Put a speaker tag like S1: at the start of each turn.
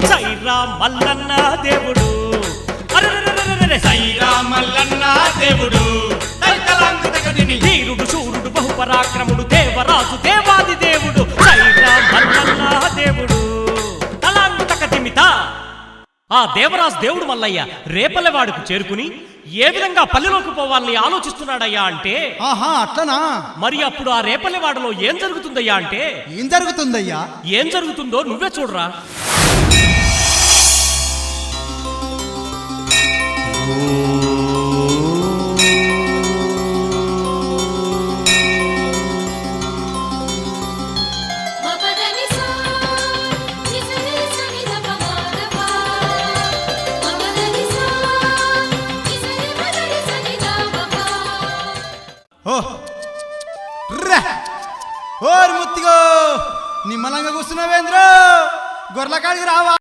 S1: సైరా మల్లన్న దేవుడు
S2: సైరా మల్లన్న దేవుడు
S1: ధీరుడు శూరుడు బహుపరాక్రముడు దేవరాజు దేవాది దేవుడు సైరా మల్లన్న దేవుడు తలాంగుతక దిమిత ఆ దేవరాజు దేవుడు మల్లయ్య రేపల్లెవాడుకు చేరుకుని ఏ విధంగా పల్లెలోకి పోవాలని ఆలోచిస్తున్నాడయ్యా అంటే
S3: అట్లనా?
S1: మరి అప్పుడు ఆ రేపల్లెవాడలో ఏం జరుగుతుందయ్యా అంటే
S3: ఏం జరుగుతుందయ్యా?
S1: ఏం జరుగుతుందో నువ్వే చూడరా.
S3: ఓ ముత్తిగో నిమ్మలంగా కూర్చున్నావేంద్ర గొర్రెల కాడికి రావా?